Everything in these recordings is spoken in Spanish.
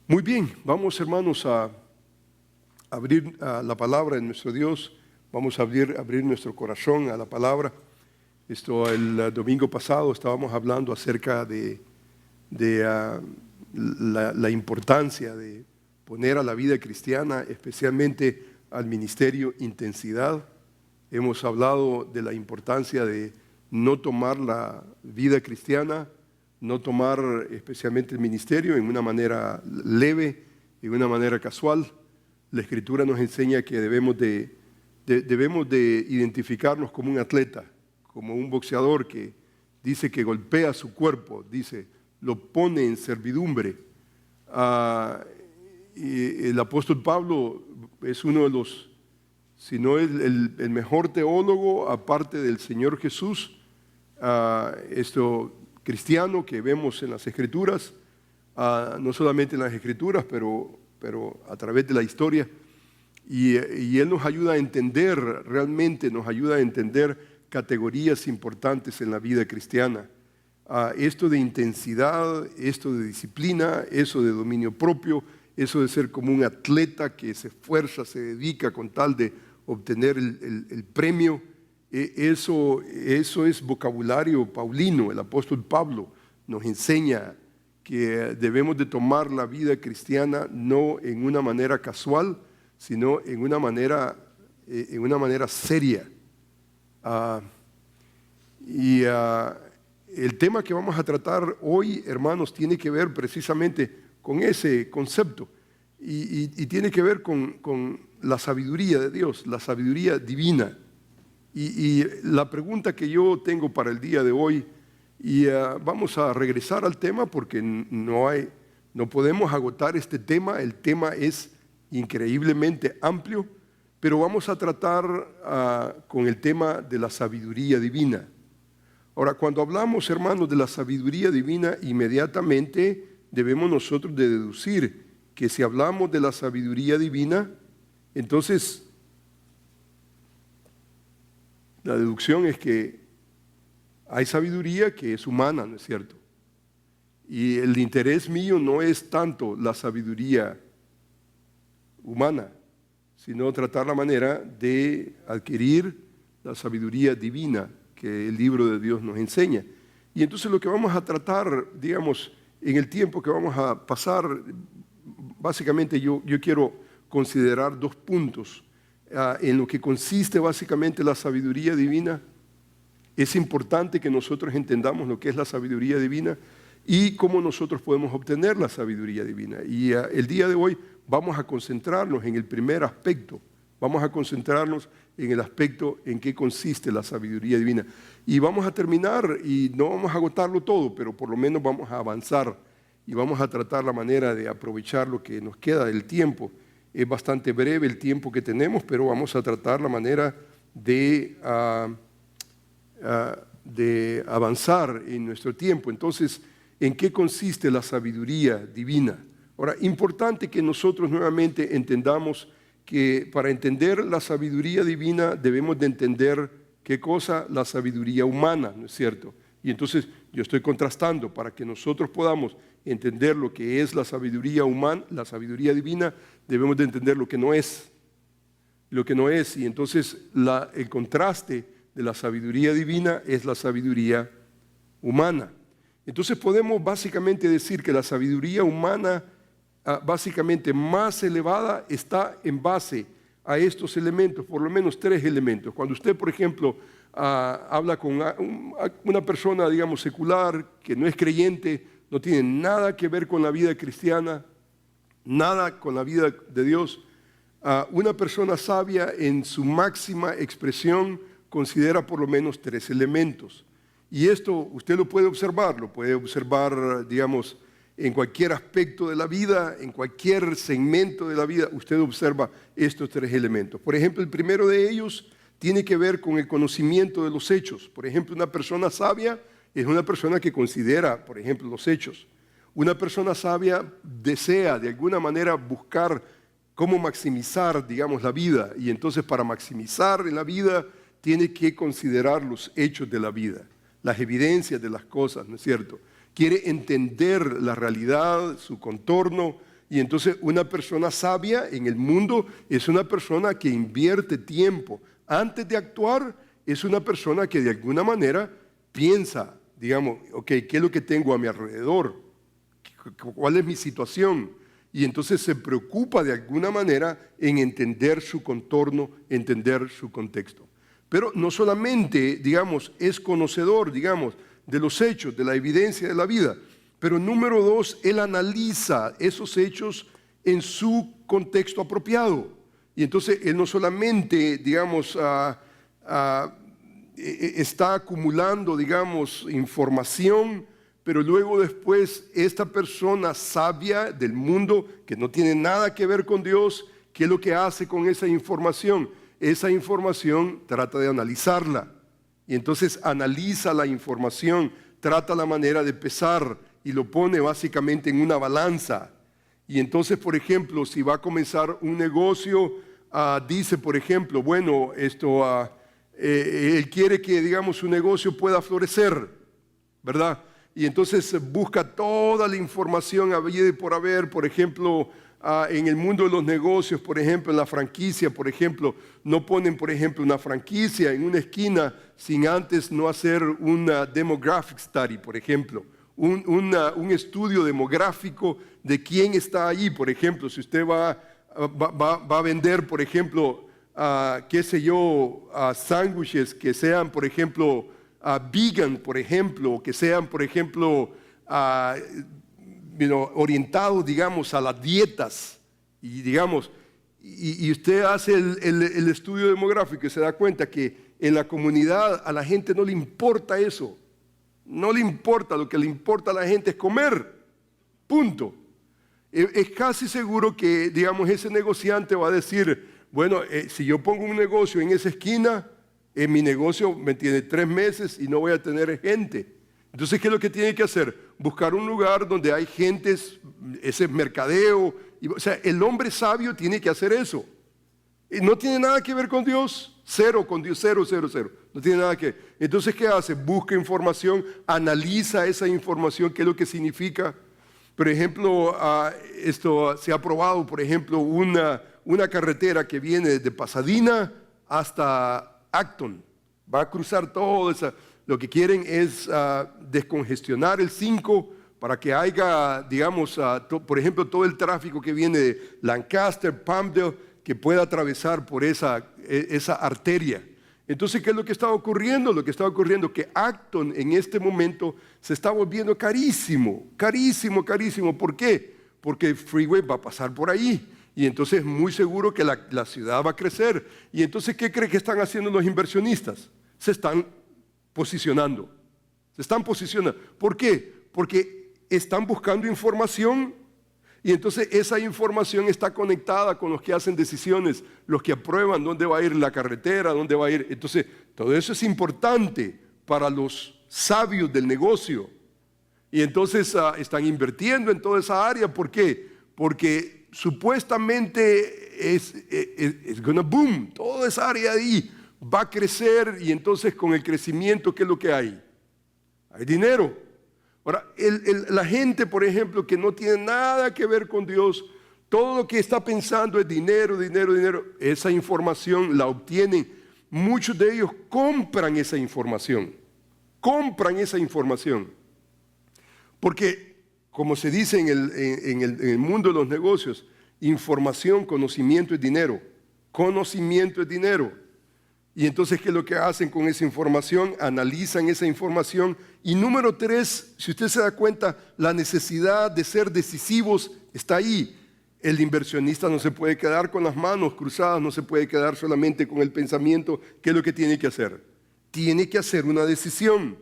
Muy bien, vamos hermanos a abrir la palabra de nuestro Dios. Vamos a abrir nuestro corazón a la palabra. El domingo pasado estábamos hablando acerca de la importancia de poner a la vida cristiana, especialmente al ministerio, intensidad. Hemos hablado de la importancia de no tomar la vida cristiana, no tomar especialmente el ministerio en una manera leve, en una manera casual. La Escritura nos enseña que debemos de identificarnos como un atleta, como un boxeador que dice que golpea su cuerpo, dice, lo pone en servidumbre. Y el apóstol Pablo es uno de los, si no es el mejor teólogo, aparte del Señor Jesús, cristiano que vemos en las Escrituras, no solamente en las Escrituras, pero a través de la historia. Y Él nos ayuda a entender, realmente nos ayuda a entender categorías importantes en la vida cristiana. Esto de intensidad, esto de disciplina, eso de dominio propio, eso de ser como un atleta que se esfuerza, se dedica con tal de obtener el premio. Eso es vocabulario paulino. El apóstol Pablo nos enseña que debemos de tomar la vida cristiana no en una manera casual, sino en una manera seria. El tema que vamos a tratar hoy, hermanos, tiene que ver precisamente con ese concepto y tiene que ver con la sabiduría de Dios, la sabiduría divina. Y la pregunta que yo tengo para el día de hoy, vamos a regresar al tema porque no podemos agotar este tema. El tema es increíblemente amplio, pero vamos a tratar con el tema de la sabiduría divina. Ahora, cuando hablamos, hermanos, de la sabiduría divina, inmediatamente debemos nosotros de deducir que si hablamos de la sabiduría divina, entonces la deducción es que hay sabiduría que es humana, ¿no es cierto? Y el interés mío no es tanto la sabiduría humana, sino tratar la manera de adquirir la sabiduría divina que el libro de Dios nos enseña. Y entonces lo que vamos a tratar, digamos, en el tiempo que vamos a pasar, básicamente yo quiero considerar dos puntos en lo que consiste básicamente la sabiduría divina. Es importante que nosotros entendamos lo que es la sabiduría divina y cómo nosotros podemos obtener la sabiduría divina. Y el día de hoy vamos a concentrarnos en el primer aspecto. Vamos a concentrarnos en el aspecto en qué consiste la sabiduría divina. Y vamos a terminar, y no vamos a agotarlo todo, pero por lo menos vamos a avanzar y vamos a tratar la manera de aprovechar lo que nos queda del tiempo. Es bastante breve el tiempo que tenemos, pero vamos a tratar la manera de avanzar en nuestro tiempo. Entonces, ¿en qué consiste la sabiduría divina? Ahora, importante que nosotros nuevamente entendamos que para entender la sabiduría divina debemos de entender qué cosa, la sabiduría humana, ¿no es cierto? Y entonces yo estoy contrastando para que nosotros podamos entender lo que es la sabiduría humana, la sabiduría divina, debemos de entender lo que no es. Lo que no es, y entonces el contraste de la sabiduría divina es la sabiduría humana. Entonces podemos básicamente decir que la sabiduría humana básicamente más elevada está en base a estos elementos, por lo menos tres elementos. Cuando usted, por ejemplo, habla con una persona, digamos, secular, que no es creyente, no tiene nada que ver con la vida cristiana, nada con la vida de Dios, una persona sabia en su máxima expresión considera por lo menos tres elementos. Y esto usted lo puede observar, digamos, en cualquier aspecto de la vida, en cualquier segmento de la vida, usted observa estos tres elementos. Por ejemplo, el primero de ellos tiene que ver con el conocimiento de los hechos. Por ejemplo, una persona sabia es una persona que considera, por ejemplo, los hechos. Una persona sabia desea de alguna manera buscar cómo maximizar, digamos, la vida. Y entonces para maximizar en la vida tiene que considerar los hechos de la vida, las evidencias de las cosas, ¿no es cierto? Quiere entender la realidad, su contorno, Y entonces una persona sabia en el mundo es una persona que invierte tiempo. Antes de actuar, es una persona que de alguna manera piensa, digamos, ok, ¿qué es lo que tengo a mi alrededor? ¿Cuál es mi situación? Y entonces se preocupa de alguna manera en entender su contorno, entender su contexto. Pero no solamente, digamos, es conocedor, digamos, de los hechos, de la evidencia de la vida, pero número dos, él analiza esos hechos en su contexto apropiado. Y entonces él no solamente, digamos, está acumulando, digamos, información, pero luego después esta persona sabia del mundo, que no tiene nada que ver con Dios, ¿qué es lo que hace con esa información? Esa información trata de analizarla. Y entonces analiza la información, trata la manera de pesar y lo pone básicamente en una balanza. Y entonces, por ejemplo, si va a comenzar un negocio, dice, por ejemplo, bueno, él quiere que, digamos, su negocio pueda florecer, ¿verdad? Y entonces busca toda la información habida y por haber, por ejemplo, en el mundo de los negocios, por ejemplo, en la franquicia, por ejemplo, no ponen, por ejemplo, una franquicia en una esquina sin antes no hacer una demographic study, por ejemplo, un estudio demográfico de quién está ahí. Por ejemplo, si usted va a vender, por ejemplo, qué sé yo, sándwiches que sean, por ejemplo, vegan, por ejemplo, o que sean, por ejemplo, orientados, digamos, a las dietas, y digamos, y usted hace el estudio demográfico y se da cuenta que en la comunidad a la gente no le importa eso, no le importa, lo que le importa a la gente es comer, punto. Es casi seguro que, digamos, ese negociante va a decir, bueno, si yo pongo un negocio en esa esquina, mi negocio me tiene 3 meses y no voy a tener gente. Entonces, ¿qué es lo que tiene que hacer? Buscar un lugar donde hay gentes, ese mercadeo. O sea, el hombre sabio tiene que hacer eso. Y no tiene nada que ver con Dios. Cero con Dios, cero. No tiene nada que ver. Entonces, ¿qué hace? Busca información, analiza esa información, qué es lo que significa. Por ejemplo, esto se ha probado, por ejemplo, una carretera que viene desde Pasadena hasta Acton. Va a cruzar todo eso. Lo que quieren es descongestionar el 5 para que haya, digamos, por ejemplo, todo el tráfico que viene de Lancaster, Palmdale, que pueda atravesar por esa arteria. Entonces, ¿qué es lo que está ocurriendo? Lo que está ocurriendo es que Acton en este momento se está volviendo carísimo. ¿Por qué? Porque el freeway va a pasar por ahí. Y entonces es muy seguro que la ciudad va a crecer. Y entonces, ¿qué cree que están haciendo los inversionistas? Se están posicionando. ¿Por qué? Porque están buscando información y entonces esa información está conectada con los que hacen decisiones, los que aprueban dónde va a ir la carretera, dónde va a ir. Entonces, todo eso es importante para los sabios del negocio. Y entonces están invirtiendo en toda esa área. ¿Por qué? Porque supuestamente es gonna boom, toda esa área ahí va a crecer y entonces con el crecimiento, ¿qué es lo que hay? Hay dinero. Ahora, la gente, por ejemplo, que no tiene nada que ver con Dios, todo lo que está pensando es dinero. Esa información la obtienen. Muchos de ellos compran esa información. Porque, como se dice en el mundo de los negocios, información, conocimiento es dinero. Y entonces, ¿qué es lo que hacen con esa información? Analizan esa información. Y número 3, si usted se da cuenta, la necesidad de ser decisivos está ahí. El inversionista no se puede quedar con las manos cruzadas, no se puede quedar solamente con el pensamiento. ¿Qué es lo que tiene que hacer? Tiene que hacer una decisión.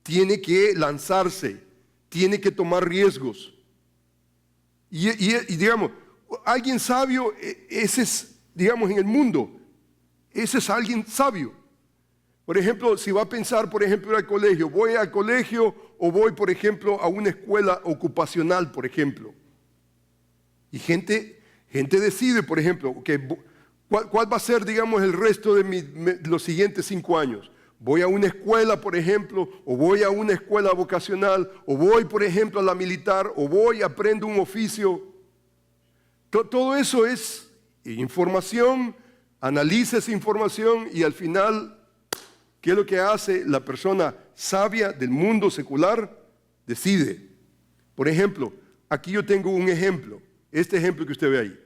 Tiene que lanzarse. Tiene que tomar riesgos. Y digamos, alguien sabio, ese es, digamos, en el mundo. Ese es alguien sabio. Por ejemplo, si va a pensar, por ejemplo, ir al colegio, ¿voy al colegio o voy, por ejemplo, a una escuela ocupacional, por ejemplo? Y gente decide, por ejemplo, ¿cuál va a ser, digamos, el resto de los siguientes 5 años? ¿Voy a una escuela, por ejemplo, o voy a una escuela vocacional, o voy, por ejemplo, a la militar, o voy, aprendo un oficio? Todo eso es información, analiza esa información y al final, ¿qué es lo que hace la persona sabia del mundo secular? Decide. Por ejemplo, aquí yo tengo un ejemplo, este ejemplo que usted ve ahí.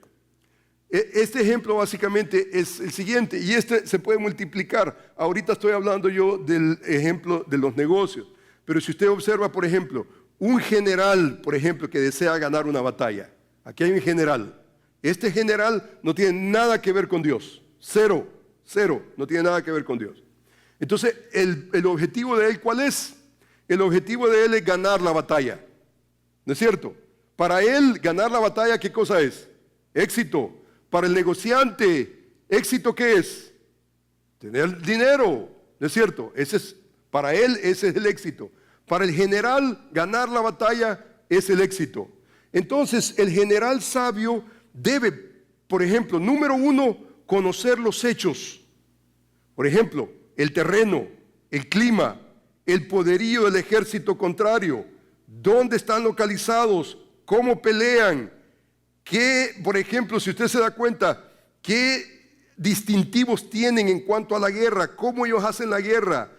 Este ejemplo básicamente es el siguiente, y este se puede multiplicar. Ahorita estoy hablando yo del ejemplo de los negocios, pero si usted observa, por ejemplo, un general, por ejemplo, que desea ganar una batalla. Aquí hay un general. Este general no tiene nada que ver con Dios. Cero, no tiene nada que ver con Dios. Entonces, el objetivo de él, ¿cuál es? El objetivo de él es ganar la batalla. ¿No es cierto? Para él, ganar la batalla, ¿qué cosa es? Éxito. Para el negociante, ¿éxito qué es? Tener dinero, ¿no es cierto? Para él ese es el éxito. Para el general, ganar la batalla es el éxito. Entonces, el general sabio debe, por ejemplo, número uno, conocer los hechos. Por ejemplo, el terreno, el clima, el poderío del ejército contrario, dónde están localizados, cómo pelean. Por ejemplo, si usted se da cuenta, qué distintivos tienen en cuanto a la guerra, cómo ellos hacen la guerra,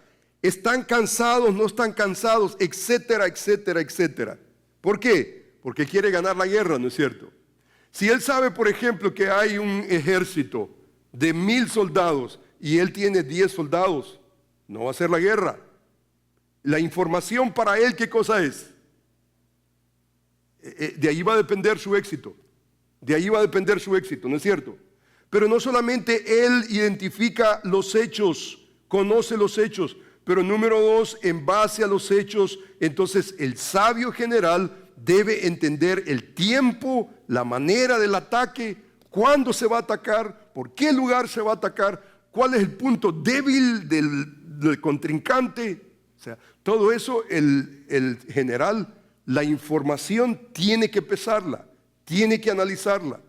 están cansados, no están cansados, etcétera, etcétera, etcétera. ¿Por qué? Porque quiere ganar la guerra, ¿no es cierto? Si él sabe, por ejemplo, que hay un ejército de 1000 soldados y él tiene 10 soldados, no va a hacer la guerra. La información para él, ¿qué cosa es? De ahí va a depender su éxito. De ahí va a depender su éxito, ¿no es cierto? Pero no solamente él identifica los hechos, conoce los hechos, pero número dos, en base a los hechos, entonces el sabio general debe entender el tiempo, la manera del ataque, cuándo se va a atacar, por qué lugar se va a atacar, cuál es el punto débil del contrincante. O sea, todo eso el general, la información tiene que pesarla. Tiene que analizarla.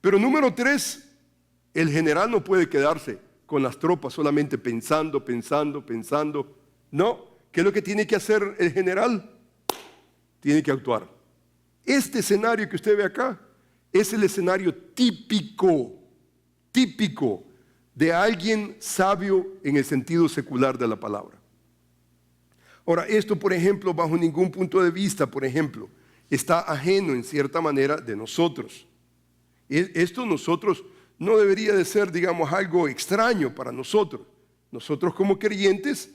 Pero número tres, el general no puede quedarse con las tropas solamente pensando. No, ¿qué es lo que tiene que hacer el general? Tiene que actuar. Este escenario que usted ve acá es el escenario típico de alguien sabio en el sentido secular de la palabra. Ahora, esto, por ejemplo, bajo ningún punto de vista, por ejemplo, está ajeno en cierta manera de nosotros. Esto nosotros no debería de ser, digamos, algo extraño para nosotros. Nosotros como creyentes,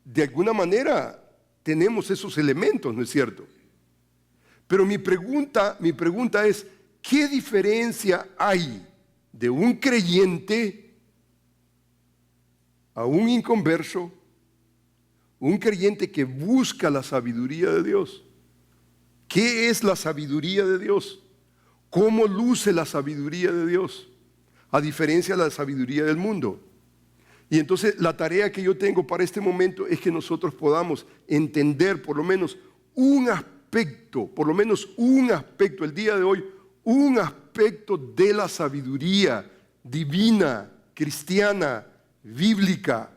de alguna manera, tenemos esos elementos, ¿no es cierto? Pero mi pregunta es, ¿qué diferencia hay de un creyente a un inconverso, un creyente que busca la sabiduría de Dios? ¿Qué es la sabiduría de Dios? ¿Cómo luce la sabiduría de Dios? A diferencia de la sabiduría del mundo. Y entonces la tarea que yo tengo para este momento es que nosotros podamos entender por lo menos un aspecto el día de hoy, un aspecto de la sabiduría divina, cristiana, bíblica.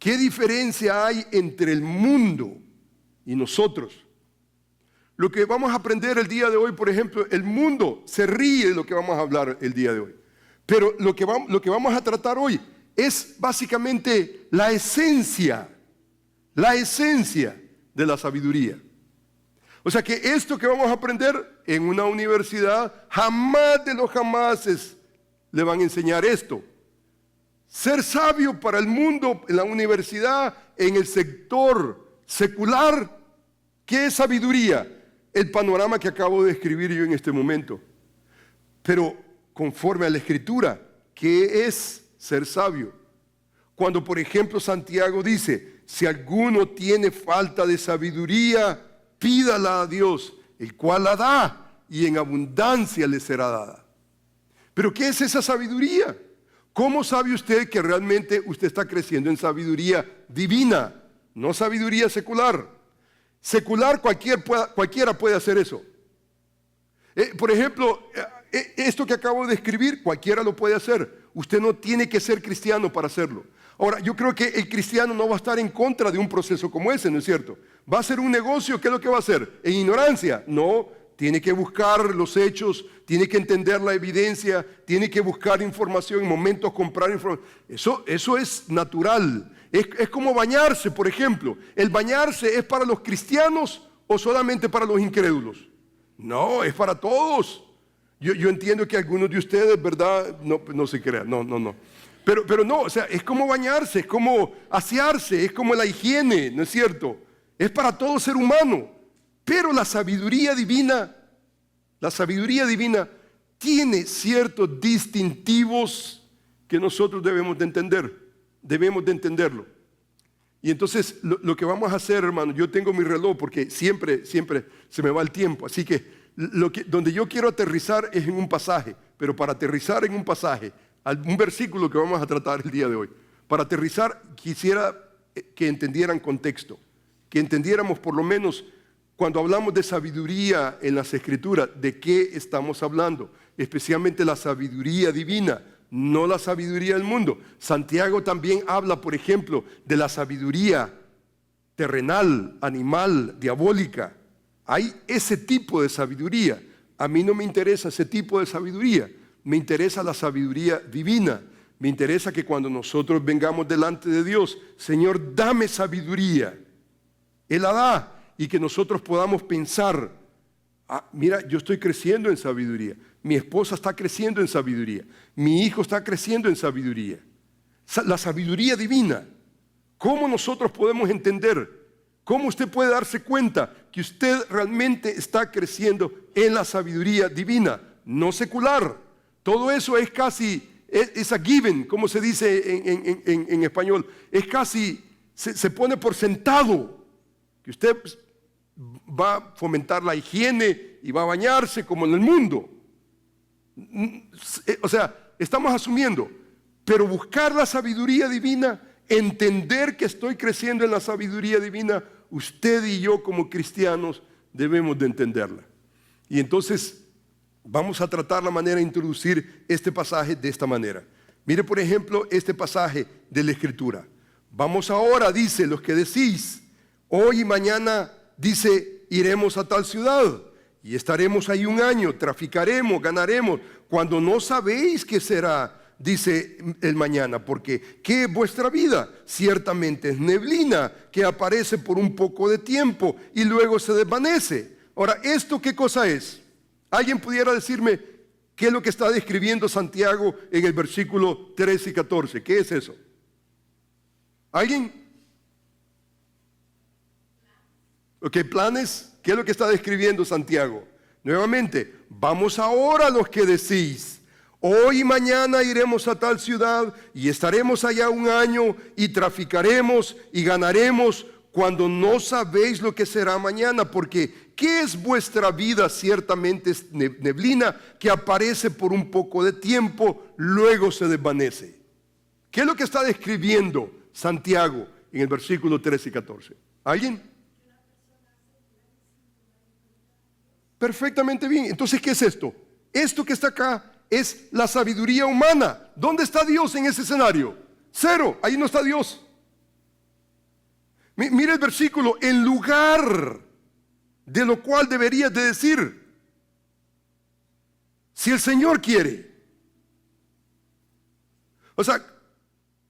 ¿Qué diferencia hay entre el mundo y nosotros? Lo que vamos a aprender el día de hoy, por ejemplo, el mundo se ríe de lo que vamos a hablar el día de hoy. Pero lo que vamos a tratar hoy es básicamente la esencia de la sabiduría. O sea que esto que vamos a aprender en una universidad, jamás de los jamases le van a enseñar esto. Ser sabio para el mundo en la universidad, en el sector secular, ¿qué es sabiduría? El panorama que acabo de describir yo en este momento. Pero conforme a la Escritura, ¿qué es ser sabio? Cuando, por ejemplo, Santiago dice, si alguno tiene falta de sabiduría, pídala a Dios, el cual la da y en abundancia le será dada. ¿Pero qué es esa sabiduría? ¿Cómo sabe usted que realmente usted está creciendo en sabiduría divina, no sabiduría secular? Secular cualquiera puede hacer eso. Por ejemplo, esto que acabo de escribir, cualquiera lo puede hacer. Usted no tiene que ser cristiano para hacerlo. Ahora, yo creo que el cristiano no va a estar en contra de un proceso como ese, ¿no es cierto? Va a ser un negocio, ¿qué es lo que va a hacer? ¿En ignorancia? No, tiene que buscar los hechos, tiene que entender la evidencia, tiene que buscar información, en momentos comprar información. Eso es natural. Es como bañarse, por ejemplo. ¿El bañarse es para los cristianos o solamente para los incrédulos? No, es para todos. Yo entiendo que algunos de ustedes, ¿verdad? No se crean, no. Pero no, o sea, es como bañarse, es como asearse, es como la higiene, ¿no es cierto? Es para todo ser humano. Pero la sabiduría divina tiene ciertos distintivos que nosotros debemos de entenderlo. Y entonces lo que vamos a hacer, hermano, yo tengo mi reloj porque siempre se me va el tiempo, así que donde yo quiero aterrizar es en un pasaje, pero para aterrizar en un pasaje, un versículo que vamos a tratar el día de hoy, para aterrizar quisiera que entendieran contexto, que entendiéramos por lo menos cuando hablamos de sabiduría en las Escrituras, ¿de qué estamos hablando? Especialmente la sabiduría divina, no la sabiduría del mundo. Santiago también habla, por ejemplo, de la sabiduría terrenal, animal, diabólica. Hay ese tipo de sabiduría. A mí no me interesa ese tipo de sabiduría. Me interesa la sabiduría divina. Me interesa que cuando nosotros vengamos delante de Dios, Señor, dame sabiduría. Él la da. Y que nosotros podamos pensar, mira, yo estoy creciendo en sabiduría, mi esposa está creciendo en sabiduría, mi hijo está creciendo en sabiduría. La sabiduría divina, ¿cómo nosotros podemos entender? ¿Cómo usted puede darse cuenta que usted realmente está creciendo en la sabiduría divina, no secular? Todo eso es casi, es a given, como se dice en español, es casi, se pone por sentado que usted va a fomentar la higiene y va a bañarse como en el mundo. O sea, estamos asumiendo, pero buscar la sabiduría divina, entender que estoy creciendo en la sabiduría divina, usted y yo como cristianos debemos de entenderla. Y entonces vamos a tratar la manera de introducir este pasaje de esta manera. Mire, por ejemplo, este pasaje de la Escritura. Vamos ahora, dice, los que decís, hoy y mañana, dice, iremos a tal ciudad y estaremos ahí un año, traficaremos, ganaremos, cuando no sabéis qué será, dice el mañana, porque ¿qué es vuestra vida? Ciertamente es neblina que aparece por un poco de tiempo y luego se desvanece. Ahora, ¿esto qué cosa es? ¿Alguien pudiera decirme qué es lo que está describiendo Santiago en el versículo 13 y 14? ¿Qué es eso? ¿Alguien? Ok, planes, ¿qué es lo que está describiendo Santiago? Nuevamente, vamos ahora a los que decís, hoy y mañana iremos a tal ciudad y estaremos allá un año y traficaremos y ganaremos cuando no sabéis lo que será mañana, porque ¿qué es vuestra vida? Ciertamente es neblina que aparece por un poco de tiempo, luego se desvanece. ¿Qué es lo que está describiendo Santiago en el versículo 13 y 14? ¿Alguien? Perfectamente bien. Entonces, ¿qué es esto? Esto que está acá es la sabiduría humana. ¿Dónde está Dios en ese escenario? Cero, ahí no está Dios. Mira el versículo, en lugar de lo cual deberías de decir, si el Señor quiere. O sea,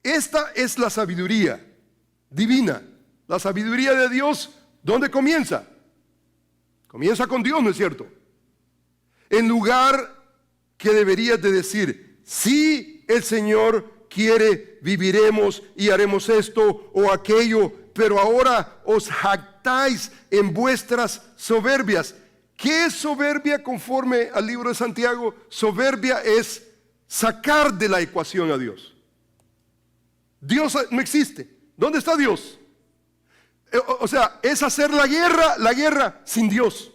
esta es la sabiduría divina. La sabiduría de Dios, ¿dónde comienza? Comienza con Dios, ¿no es cierto? En lugar que deberías de decir, si el Señor quiere, viviremos y haremos esto o aquello, pero ahora os jactáis en vuestras soberbias. ¿Qué es soberbia conforme al libro de Santiago? Soberbia es sacar de la ecuación a Dios. Dios no existe. ¿Dónde está Dios? O sea, es hacer la guerra sin Dios.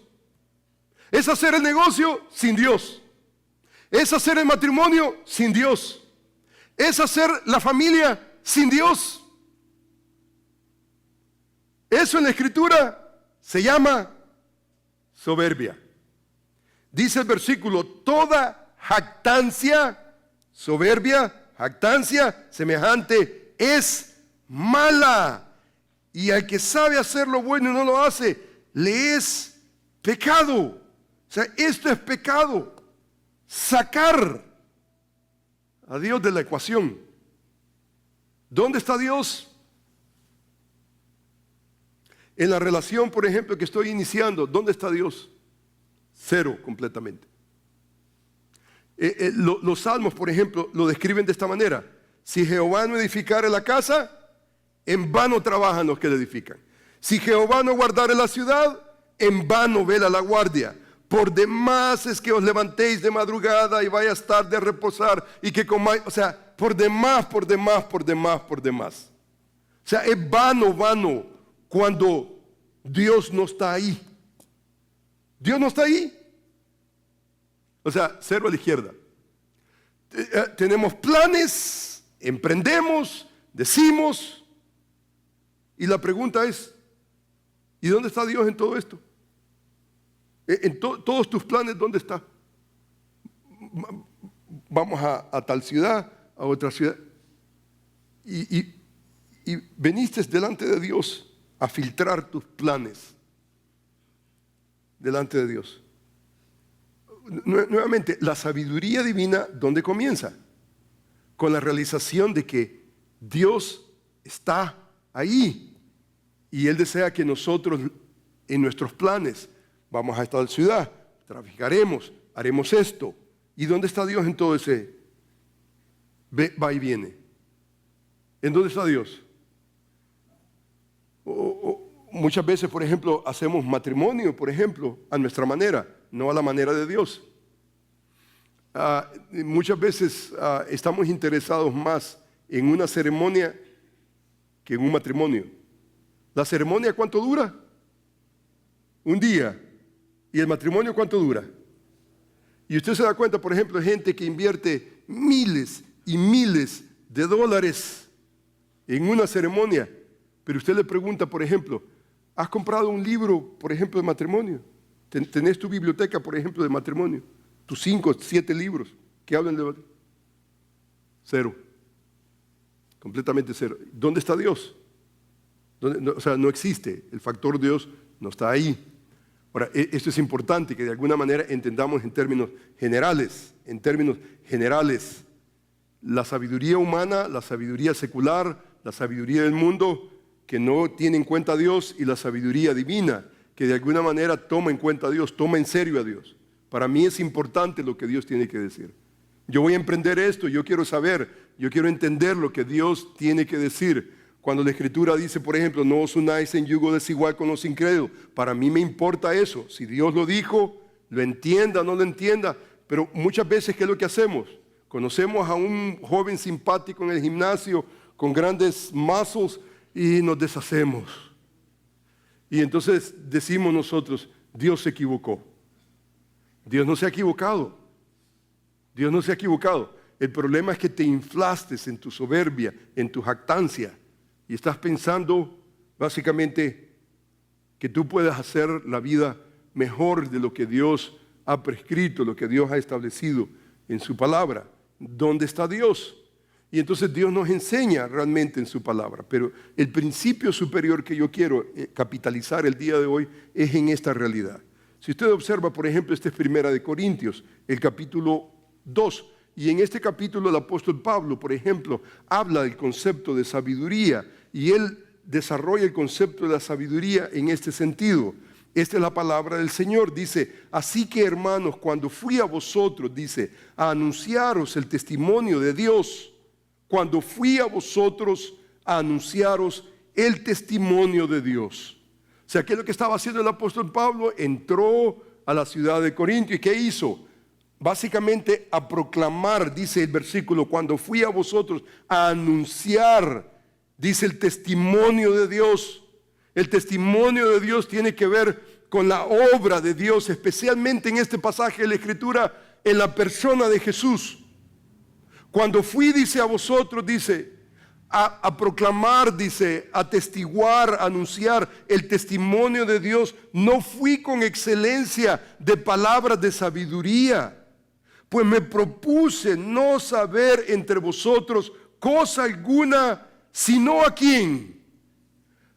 Es hacer el negocio sin Dios. Es hacer el matrimonio sin Dios. Es hacer la familia sin Dios. Eso en la Escritura se llama soberbia. Dice el versículo, toda jactancia, soberbia, jactancia semejante es mala. Y al que sabe hacer lo bueno y no lo hace, le es pecado. sea, esto es pecado. Sacar a Dios de la ecuación. ¿Dónde está Dios? En la relación, por ejemplo, que estoy iniciando, ¿dónde está Dios? Cero completamente. Los salmos, por ejemplo, lo describen de esta manera. Si Jehová no edificare la casa, en vano trabajan los que la edifican. Si Jehová no guardare la ciudad, en vano vela la guardia. Por demás es que os levantéis de madrugada y vayas tarde a reposar y que comáis. O sea, por demás. O sea, es vano cuando Dios no está ahí. Dios no está ahí. O sea, cero a la izquierda. Tenemos planes, emprendemos, decimos. Y la pregunta es, ¿y dónde está Dios en todo esto? En todos tus planes, ¿dónde está? Vamos a tal ciudad, a otra ciudad. Y veniste delante de Dios a filtrar tus planes delante de Dios. Nuevamente, la sabiduría divina, ¿dónde comienza? Con la realización de que Dios está ahí y Él desea que nosotros en nuestros planes vamos a esta ciudad, traficaremos, haremos esto. ¿Y dónde está Dios en todo ese va y viene? ¿En dónde está Dios? Muchas veces, por ejemplo, hacemos matrimonio, por ejemplo, a nuestra manera, no a la manera de Dios. Muchas veces estamos interesados más en una ceremonia que en un matrimonio. ¿La ceremonia cuánto dura? Un día. ¿Y el matrimonio cuánto dura? Y usted se da cuenta, por ejemplo, de gente que invierte miles y miles de dólares en una ceremonia, pero usted le pregunta, por ejemplo, ¿has comprado un libro, por ejemplo, de matrimonio? ¿Tenés tu biblioteca, por ejemplo, de matrimonio? Tus 5, 7 libros que hablan de matrimonio. Cero. Completamente cero. ¿Dónde está Dios? O sea, no existe. El factor Dios no está ahí. Ahora, esto es importante que de alguna manera entendamos en términos generales. En términos generales, la sabiduría humana, la sabiduría secular, la sabiduría del mundo que no tiene en cuenta a Dios y la sabiduría divina que de alguna manera toma en cuenta a Dios, toma en serio a Dios. Para mí es importante lo que Dios tiene que decir. Yo voy a emprender esto, yo quiero saber, yo quiero entender lo que Dios tiene que decir. Cuando la Escritura dice, por ejemplo, no os unáis en yugo desigual con los incrédulos, para mí me importa eso. Si Dios lo dijo, lo entienda, no lo entienda, pero muchas veces, ¿qué es lo que hacemos? Conocemos a un joven simpático en el gimnasio con grandes muscles y nos deshacemos. Y entonces decimos nosotros, Dios se equivocó. Dios no se ha equivocado. Dios no se ha equivocado. El problema es que te inflaste en tu soberbia, en tu jactancia. Y estás pensando básicamente que tú puedes hacer la vida mejor de lo que Dios ha prescrito, lo que Dios ha establecido en su palabra. ¿Dónde está Dios? Y entonces Dios nos enseña realmente en su palabra. Pero el principio superior que yo quiero capitalizar el día de hoy es en esta realidad. Si usted observa, por ejemplo, este es 1 Corintios, el capítulo 2. Y en este capítulo el apóstol Pablo, por ejemplo, habla del concepto de sabiduría y él desarrolla el concepto de la sabiduría en este sentido. Esta es la palabra del Señor. Dice, así que hermanos, cuando fui a vosotros, dice, a anunciaros el testimonio de Dios, cuando fui a vosotros a anunciaros el testimonio de Dios. O sea, ¿qué es lo que estaba haciendo el apóstol Pablo? Entró a la ciudad de Corintio y ¿qué hizo? Básicamente a proclamar, dice el versículo, cuando fui a vosotros a anunciar, dice el testimonio de Dios. El testimonio de Dios tiene que ver con la obra de Dios, especialmente en este pasaje de la Escritura, en la persona de Jesús. Cuando fui, dice a vosotros, dice, a proclamar, dice, a testiguar, a anunciar el testimonio de Dios, no fui con excelencia de palabras de sabiduría, pues me propuse no saber entre vosotros cosa alguna, sino a quién,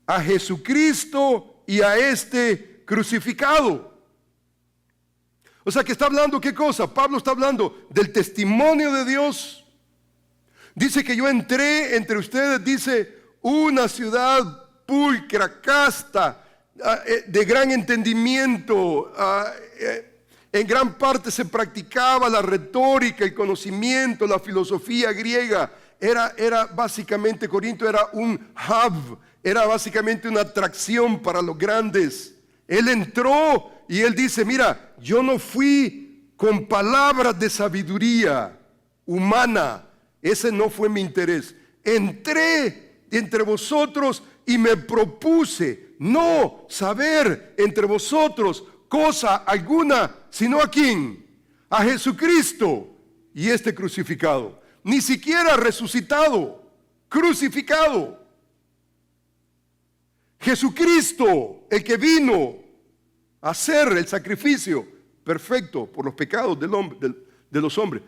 a Jesucristo y a este crucificado. O sea que está hablando, ¿qué cosa? Pablo está hablando del testimonio de Dios. Dice que yo entré entre ustedes, dice, una ciudad pulcra, casta, de gran entendimiento. En gran parte se practicaba la retórica, el conocimiento, la filosofía griega. Era básicamente, Corinto era un hub, era básicamente una atracción para los grandes. Él entró y él dice, mira, yo no fui con palabras de sabiduría humana, ese no fue mi interés. Entré entre vosotros y me propuse no saber entre vosotros cosa alguna, sino a quién, a Jesucristo y este crucificado. Ni siquiera resucitado, crucificado. Jesucristo, el que vino a hacer el sacrificio perfecto por los pecados de los hombres,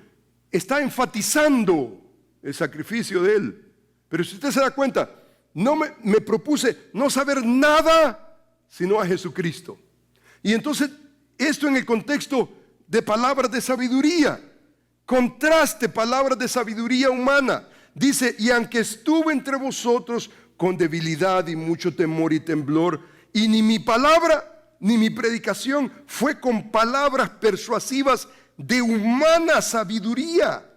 está enfatizando el sacrificio de Él. Pero si usted se da cuenta, no me propuse no saber nada sino a Jesucristo. Y entonces esto en el contexto de palabras de sabiduría, contraste palabras de sabiduría humana. Dice, y aunque estuve entre vosotros con debilidad y mucho temor y temblor, y ni mi palabra ni mi predicación fue con palabras persuasivas de humana sabiduría,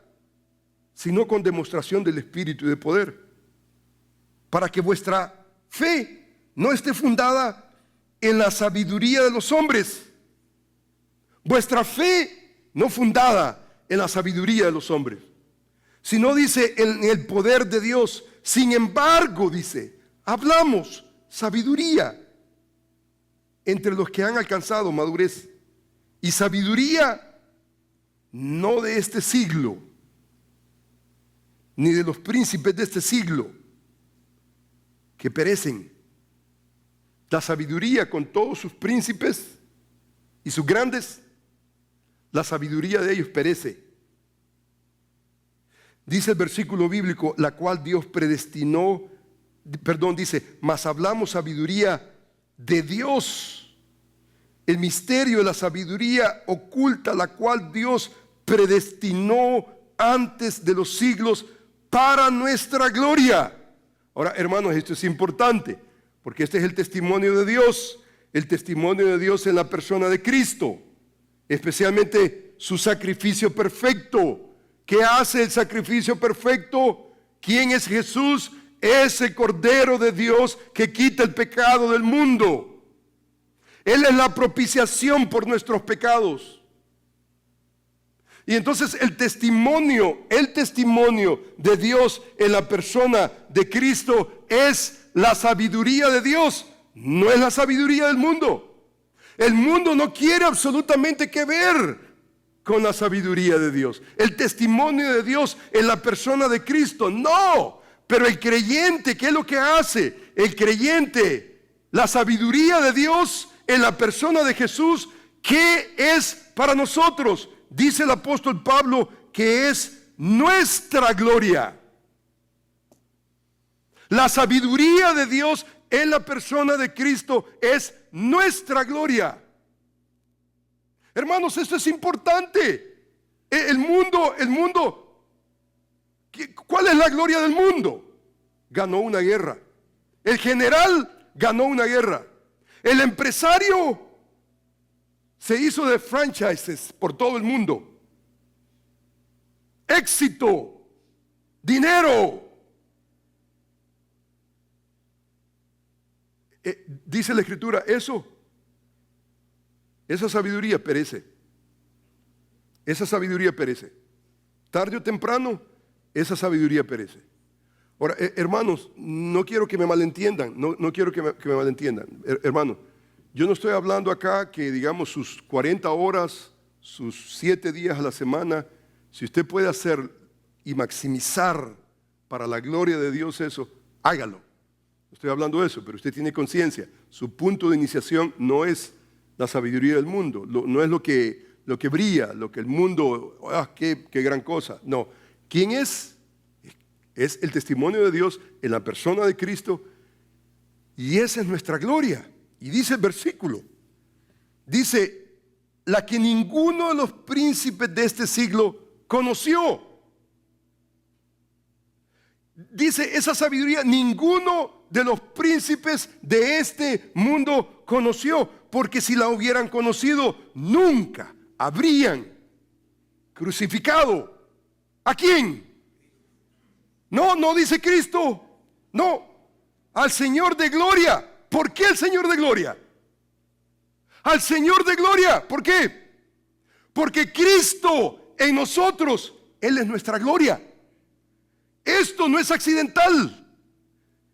sino con demostración del Espíritu y de poder, para que vuestra fe no esté fundada en la sabiduría de los hombres. Vuestra fe no fundada en la sabiduría de los hombres, sino dice en el poder de Dios. Sin embargo, dice, hablamos sabiduría entre los que han alcanzado madurez, y sabiduría no de este siglo, ni de los príncipes de este siglo que perecen. La sabiduría con todos sus príncipes y sus grandes, la sabiduría de ellos perece. Dice el versículo bíblico, la cual Dios predestinó, dice, mas hablamos sabiduría de Dios, el misterio de la sabiduría oculta, la cual Dios predestinó antes de los siglos para nuestra gloria. Ahora, hermanos, esto es importante, porque este es el testimonio de Dios en la persona de Cristo, especialmente su sacrificio perfecto. ¿Qué hace el sacrificio perfecto? ¿Quién es Jesús? Ese Cordero de Dios que quita el pecado del mundo. Él es la propiciación por nuestros pecados. Y entonces el testimonio de Dios en la persona de Cristo es la sabiduría de Dios, no es la sabiduría del mundo. El mundo no quiere absolutamente que ver con la sabiduría de Dios. El testimonio de Dios en la persona de Cristo, no. Pero el creyente, ¿qué es lo que hace? El creyente, la sabiduría de Dios en la persona de Jesús, ¿qué es para nosotros? Dice el apóstol Pablo que es nuestra gloria. La sabiduría de Dios en la persona de Cristo es nuestra gloria. Hermanos, esto es importante. El mundo, ¿cuál es la gloria del mundo? Ganó una guerra. El general ganó una guerra. El empresario se hizo de franchises por todo el mundo. Éxito, dinero. Dice la Escritura, esa sabiduría perece. Esa sabiduría perece. Tarde o temprano, esa sabiduría perece. Ahora, hermanos, no quiero que me malentiendan. No quiero que me malentiendan. Hermanos, yo no estoy hablando acá que, digamos, sus 40 horas, sus 7 días a la semana, si usted puede hacer y maximizar para la gloria de Dios eso, hágalo. No estoy hablando de eso, pero usted tiene conciencia. Su punto de iniciación no es la sabiduría del mundo, no es lo que brilla, lo que el mundo, qué gran cosa. No, ¿quién es? Es el testimonio de Dios en la persona de Cristo, y esa es nuestra gloria. Y dice el versículo, dice, la que ninguno de los príncipes de este siglo conoció. Dice esa sabiduría, ninguno de los príncipes de este mundo conoció, porque si la hubieran conocido, nunca habrían crucificado. ¿A quién? No dice Cristo, no, al Señor de gloria. ¿Por qué el Señor de gloria? Al Señor de gloria, ¿por qué? Porque Cristo en nosotros, Él es nuestra gloria. Esto no es accidental.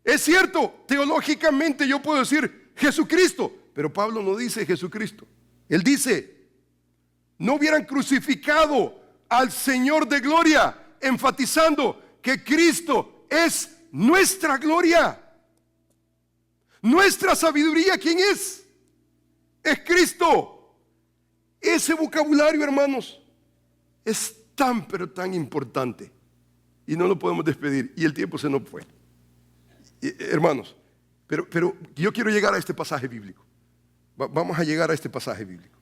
Es cierto, teológicamente yo puedo decir Jesucristo, pero Pablo no dice Jesucristo. Él dice, no hubieran crucificado al Señor de gloria, enfatizando que Cristo es nuestra gloria, nuestra sabiduría. ¿Quién es? Es Cristo. Ese vocabulario, hermanos, es tan pero tan importante y no lo podemos despedir, y el tiempo se nos fue. Hermanos, pero yo quiero llegar a este pasaje bíblico. Vamos a llegar a este pasaje bíblico.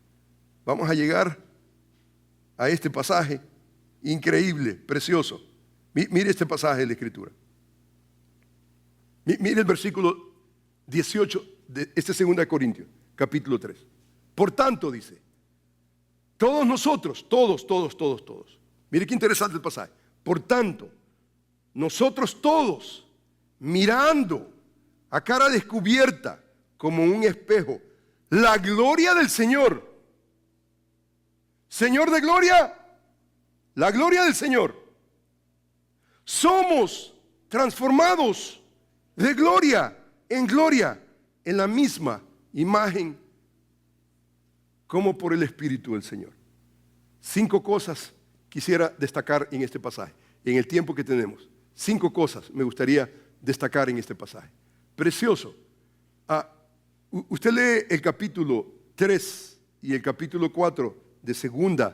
Vamos a llegar a este pasaje increíble, precioso. Mire este pasaje de la Escritura. Mire el versículo 18 de este 2 Corintios, capítulo 3. Por tanto, dice, todos nosotros, todos. Mire qué interesante el pasaje. Por tanto, nosotros todos, mirando a cara descubierta como un espejo la gloria del Señor. Señor de gloria, la gloria del Señor. Somos transformados de gloria en la misma imagen como por el Espíritu del Señor. 5 cosas quisiera destacar en este pasaje, en el tiempo que tenemos. 5 cosas me gustaría destacar en este pasaje. Precioso. Usted lee el capítulo 3 y el capítulo 4 de 2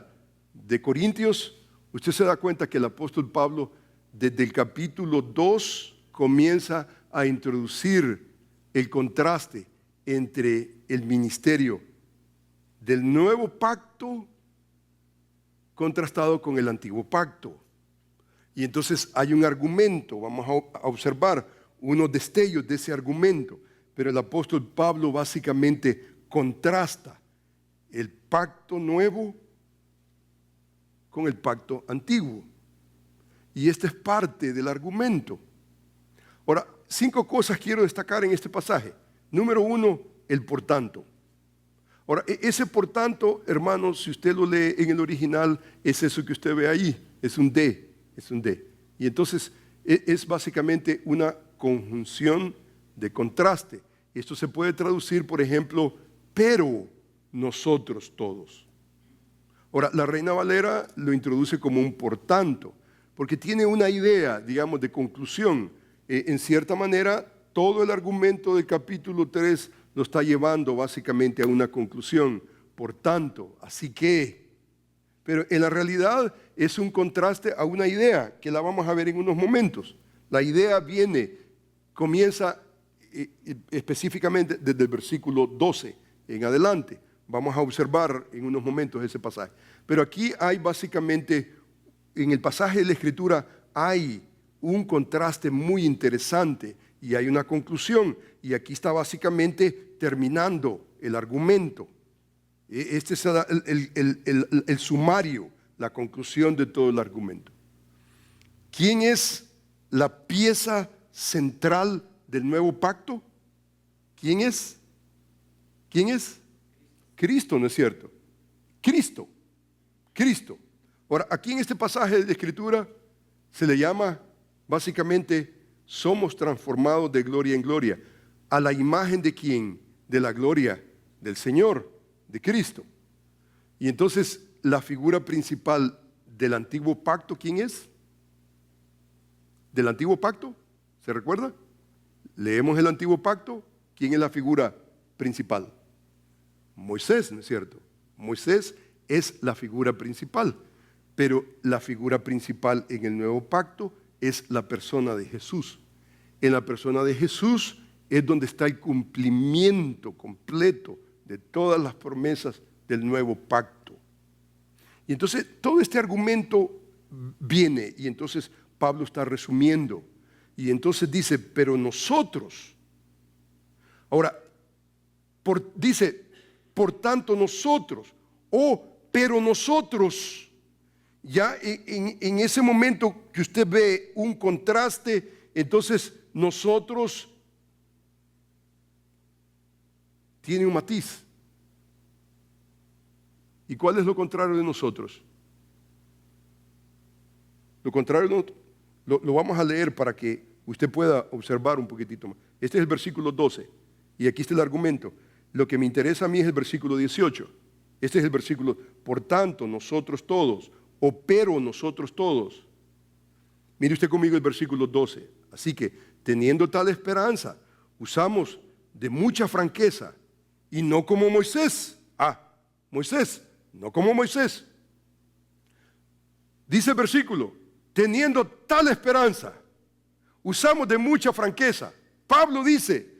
de Corintios, usted se da cuenta que el apóstol Pablo desde el capítulo 2 comienza a introducir el contraste entre el ministerio del nuevo pacto contrastado con el antiguo pacto. Y entonces hay un argumento, vamos a observar unos destellos de ese argumento, pero el apóstol Pablo básicamente contrasta el pacto nuevo con el pacto antiguo. Y esta es parte del argumento. Ahora, 5 cosas quiero destacar en este pasaje. Número 1, el por tanto. Ahora, ese por tanto, hermanos, si usted lo lee en el original, es eso que usted ve ahí, es un D. Y entonces es básicamente una conjunción de contraste. Esto se puede traducir, por ejemplo, pero nosotros todos. Ahora, la Reina Valera lo introduce como un por tanto, porque tiene una idea, digamos, de conclusión. En cierta manera, todo el argumento del capítulo 3 lo está llevando básicamente a una conclusión. Por tanto, así que, pero en la realidad es un contraste a una idea que la vamos a ver en unos momentos. La idea comienza específicamente desde el versículo 12 en adelante. Vamos a observar en unos momentos ese pasaje. Pero aquí hay básicamente, en el pasaje de la Escritura, hay un contraste muy interesante y hay una conclusión. Y aquí está básicamente terminando el argumento. Este es el sumario, la conclusión de todo el argumento. ¿Quién es la pieza central del nuevo pacto? ¿Quién es? ¿Quién es? Cristo, ¿no es cierto? Cristo. Ahora, aquí en este pasaje de la Escritura se le llama básicamente somos transformados de gloria en gloria. ¿A la imagen de quién? De la gloria del Señor, de Cristo. Y entonces la figura principal del antiguo pacto, ¿quién es? ¿Del antiguo pacto? ¿Se recuerda? Leemos el antiguo pacto. ¿Quién es la figura principal? Moisés, ¿no es cierto? Moisés es la figura principal, pero la figura principal en el nuevo pacto es la persona de Jesús. En la persona de Jesús es donde está el cumplimiento completo de todas las promesas del nuevo pacto. Y entonces todo este argumento viene y entonces Pablo está resumiendo. Y entonces dice, pero nosotros, ahora, dice, por tanto nosotros, pero nosotros, ya en ese momento que usted ve un contraste, entonces nosotros tiene un matiz. ¿Y cuál es lo contrario de nosotros? Lo contrario lo vamos a leer para que usted pueda observar un poquitito más. Este es el versículo 12 y aquí está el argumento. Lo que me interesa a mí es el versículo 18. Este es el versículo, por tanto nosotros todos, pero nosotros todos. Mire usted conmigo el versículo 12. Así que teniendo tal esperanza, usamos de mucha franqueza y no como Moisés. Moisés, no como Moisés. Dice el versículo, teniendo tal esperanza, usamos de mucha franqueza. Pablo dice,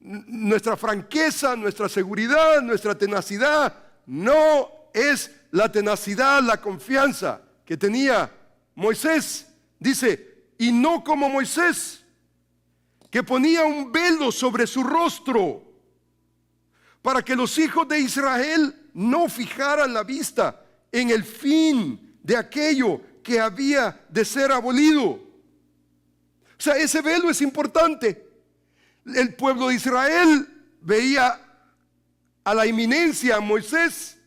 nuestra franqueza, nuestra seguridad, nuestra tenacidad, no es la tenacidad, la confianza que tenía Moisés. Dice, y no como Moisés, que ponía un velo sobre su rostro, para que los hijos de Israel no fijaran la vista en el fin de aquello que había de ser abolido. O sea, ese velo es importante. El pueblo de Israel veía a la inminencia a Moisés,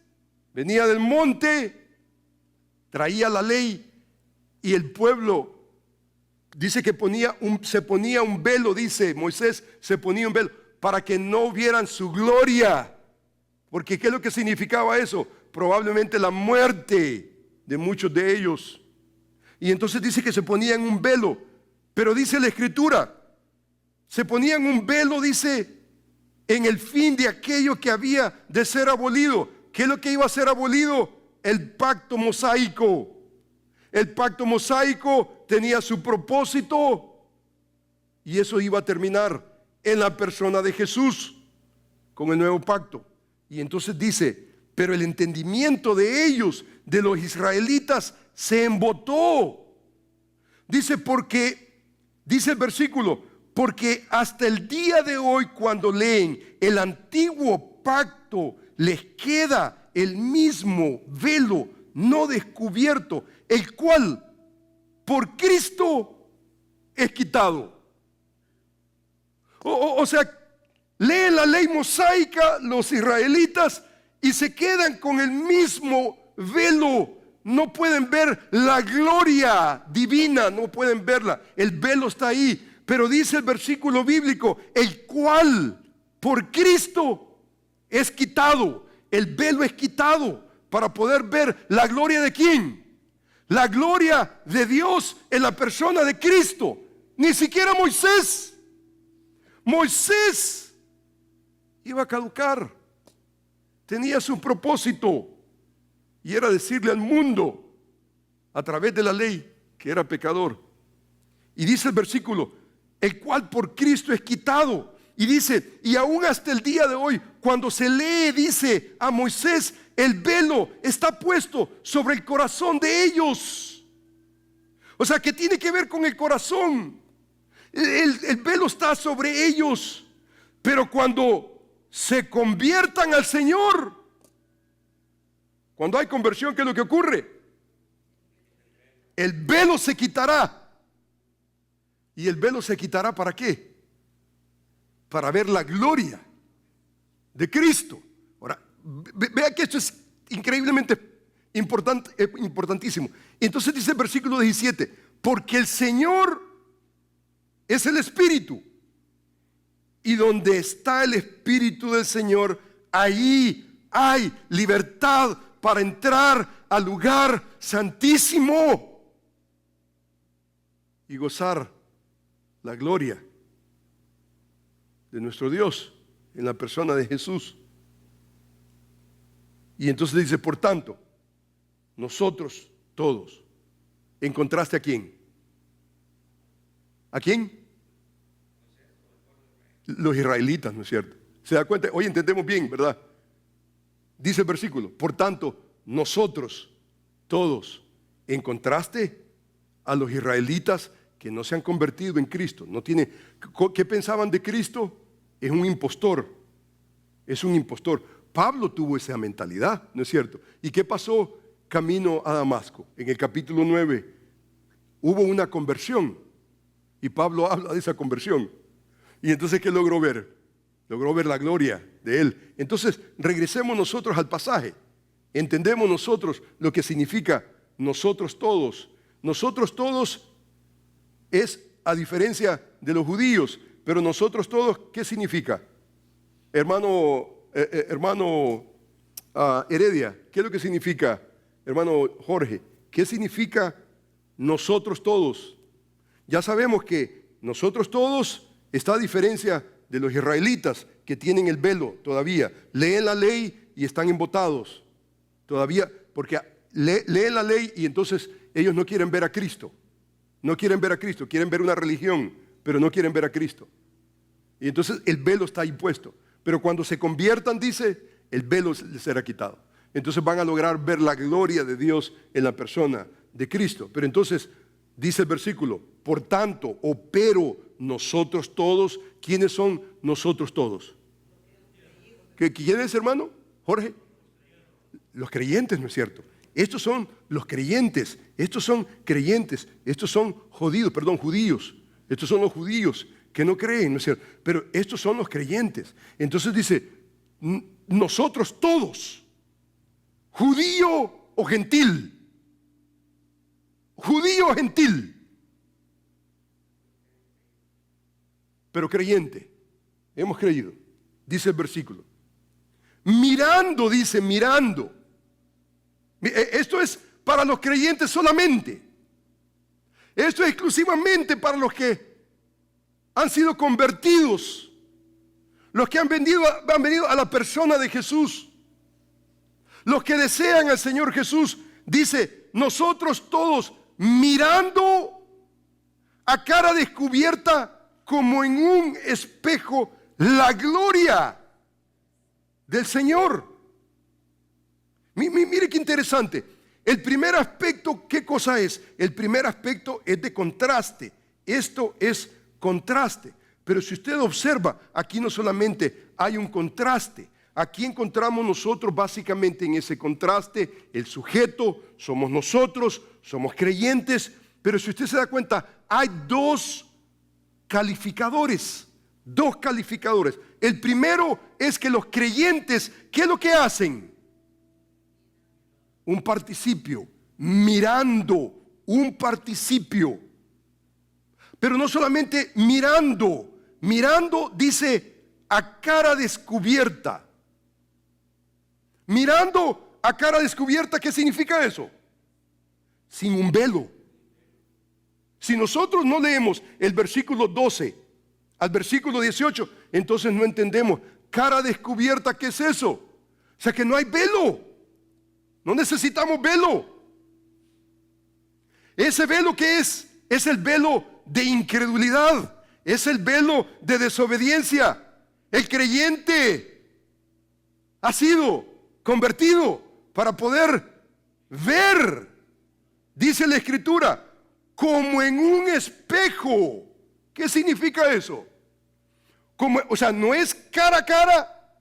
venía del monte, traía la ley y el pueblo dice que se ponía un velo, dice Moisés, se ponía un velo para que no vieran su gloria. Porque ¿qué es lo que significaba eso? Probablemente la muerte de muchos de ellos. Y entonces dice que se ponían un velo, pero dice la Escritura, se ponían un velo, dice, en el fin de aquello que había de ser abolido. ¿Qué es lo que iba a ser abolido? El pacto mosaico. El pacto mosaico tenía su propósito y eso iba a terminar en la persona de Jesús con el nuevo pacto. Y entonces dice, pero el entendimiento de ellos, de los israelitas, se embotó. Dice dice el versículo, porque hasta el día de hoy cuando leen el antiguo pacto les queda el mismo velo no descubierto, el cual por Cristo es quitado. O sea, leen la ley mosaica los israelitas y se quedan con el mismo velo. No pueden ver la gloria divina, no pueden verla. El velo está ahí. Pero dice el versículo bíblico, el cual por Cristo es quitado. El velo es quitado para poder ver la gloria de ¿quién? La gloria de Dios en la persona de Cristo. Ni siquiera Moisés. Moisés iba a caducar. Tenía su propósito y era decirle al mundo a través de la ley que era pecador. Y dice el versículo, el cual por Cristo es quitado. Y dice, y aún hasta el día de hoy, cuando se lee, dice a Moisés, el velo está puesto sobre el corazón de ellos. O sea, que tiene que ver con el corazón. El velo está sobre ellos. Pero cuando se conviertan al Señor, cuando hay conversión, ¿qué es lo que ocurre? El velo se quitará. ¿Y el velo se quitará para qué? Para ver la gloria de Cristo. Ahora, vea que esto es increíblemente importantísimo. Entonces dice el versículo 17, porque el Señor es el Espíritu. Y donde está el Espíritu del Señor, ahí hay libertad para entrar al lugar santísimo y gozar la gloria de nuestro Dios en la persona de Jesús. Y entonces dice, por tanto, nosotros todos, ¿en contraste a quién? ¿A quién? Los israelitas, ¿no es cierto? ¿Se da cuenta? Hoy entendemos bien, ¿verdad? dice el versículo, por tanto, nosotros todos, en contraste a los israelitas que no se han convertido en Cristo, ¿qué pensaban de Cristo? Es un impostor, es un impostor. Pablo tuvo esa mentalidad, ¿no es cierto? ¿Y qué pasó camino a Damasco? En el capítulo 9 hubo una conversión y Pablo habla de esa conversión. Y entonces, ¿qué logró ver? Logró ver la gloria de él. Entonces, regresemos nosotros al pasaje. Entendemos nosotros lo que significa nosotros todos. Nosotros todos es a diferencia de los judíos, pero nosotros todos, ¿qué significa? Hermano Heredia, ¿qué es lo que significa? Hermano Jorge, ¿qué significa nosotros todos? Ya sabemos que nosotros todos está a diferencia de los israelitas que tienen el velo todavía. Leen la ley y están embotados todavía, porque leen la ley y entonces ellos no quieren ver a Cristo. No quieren ver a Cristo, quieren ver una religión, pero no quieren ver a Cristo. Y entonces el velo está impuesto. Pero cuando se conviertan, dice, el velo les será quitado. Entonces van a lograr ver la gloria de Dios en la persona de Cristo. Pero entonces dice el versículo, por tanto, pero nosotros todos, ¿quiénes son nosotros todos? ¿Quién es, hermano? Jorge. Los creyentes, ¿no es cierto? Estos son los creyentes, estos son creyentes, estos son judíos. Estos son los judíos que no creen, ¿no es cierto? Pero estos son los creyentes. Entonces dice, nosotros todos, judío o gentil, pero creyente, hemos creído, dice el versículo. Mirando. Esto es para los creyentes solamente. Esto es exclusivamente para los que han sido convertidos, los que han venido a la persona de Jesús, los que desean al Señor Jesús. Dice, nosotros todos mirando a cara descubierta como en un espejo la gloria del Señor. Mire qué interesante. El primer aspecto, ¿qué cosa es? El primer aspecto es de contraste. Esto es contraste. Pero si usted observa, aquí no solamente hay un contraste. Aquí encontramos nosotros básicamente en ese contraste el sujeto, somos nosotros, somos creyentes. Pero si usted se da cuenta, hay dos calificadores. El primero es que los creyentes, ¿qué es lo que hacen? Un participio, mirando, un participio. Pero no solamente mirando dice a cara descubierta. Mirando a cara descubierta, ¿qué significa eso? Sin un velo. Si nosotros no leemos el versículo 12 al versículo 18, entonces no entendemos. Cara descubierta, ¿qué es eso? O sea que no hay velo. No necesitamos velo. Ese velo, ¿qué es? Es el velo de incredulidad. Es el velo de desobediencia. El creyente ha sido convertido para poder ver, dice la Escritura, como en un espejo. ¿Qué significa eso? O sea, no es cara a cara.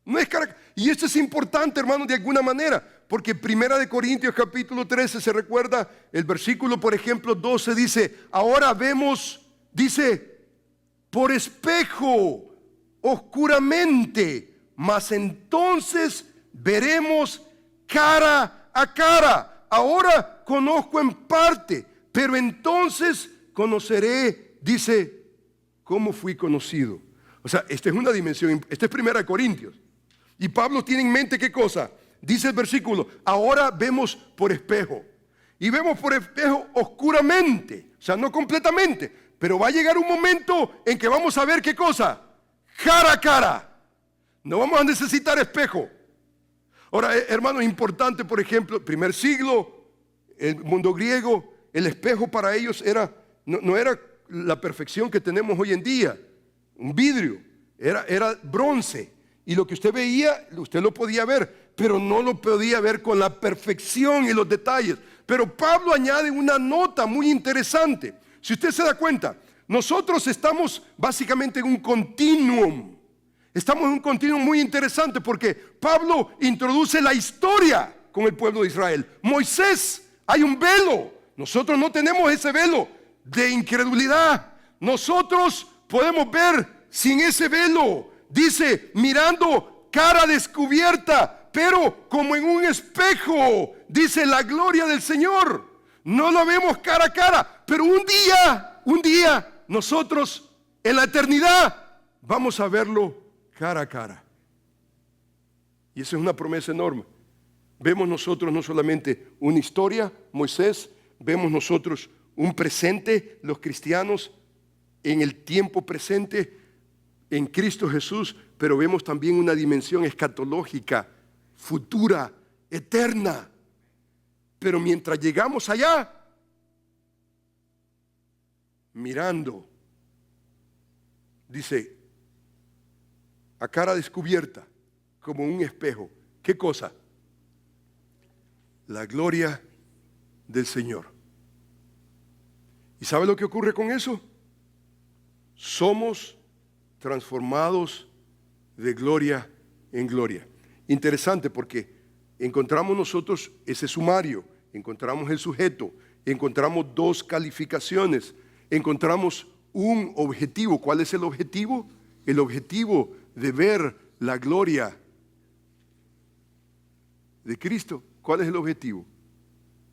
No es cara a cara. Y esto es importante, hermanos, de alguna manera. Porque 1 Corintios capítulo 13, se recuerda, el versículo, por ejemplo, 12 dice, ahora vemos, dice, por espejo, oscuramente, mas entonces veremos cara a cara. Ahora conozco en parte, pero entonces conoceré, dice, cómo fui conocido. O sea, esta es una dimensión, esta es 1 Corintios. Y Pablo tiene en mente, ¿qué cosa? Dice el versículo, ahora vemos por espejo. Y vemos por espejo oscuramente, o sea, no completamente. Pero va a llegar un momento en que vamos a ver, ¿qué cosa? Cara a cara. No vamos a necesitar espejo. Ahora, hermano, es importante, por ejemplo, primer siglo, el mundo griego, el espejo para ellos no era la perfección que tenemos hoy en día, un vidrio, era bronce. Y lo que usted veía, usted lo podía ver, pero no lo podía ver con la perfección y los detalles. Pero Pablo añade una nota muy interesante. Si usted se da cuenta, nosotros estamos básicamente en un continuum. Estamos en un continuum muy interesante porque Pablo introduce la historia con el pueblo de Israel. Moisés, hay un velo. Nosotros no tenemos ese velo de incredulidad. Nosotros podemos ver sin ese velo. Dice, mirando cara descubierta, pero como en un espejo. Dice, la gloria del Señor. No lo vemos cara a cara, pero un día, nosotros en la eternidad vamos a verlo cara a cara. Y esa es una promesa enorme. Vemos nosotros no solamente una historia, Moisés, vemos nosotros un presente, los cristianos, en el tiempo presente, en Cristo Jesús, pero vemos también una dimensión escatológica, futura, eterna. Pero mientras llegamos allá, mirando, dice, a cara descubierta, como un espejo. ¿Qué cosa? La gloria del Señor. ¿Y sabe lo que ocurre con eso? Somos transformados de gloria en gloria. Interesante porque encontramos nosotros ese sumario, encontramos el sujeto, encontramos dos calificaciones, encontramos un objetivo. ¿Cuál es el objetivo? El objetivo de ver la gloria de Cristo. ¿Cuál es el objetivo?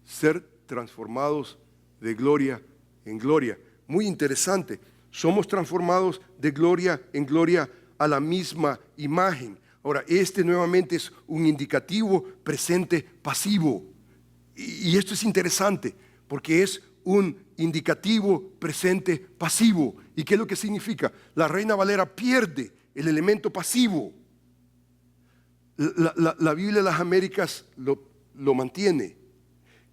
Ser transformados de gloria en gloria. Muy interesante. Somos transformados de gloria en gloria a la misma imagen. Ahora, este nuevamente es un indicativo presente pasivo. Y esto es interesante porque es un indicativo presente pasivo. ¿Y qué es lo que significa? La Reina Valera pierde el elemento pasivo. La Biblia de las Américas lo mantiene.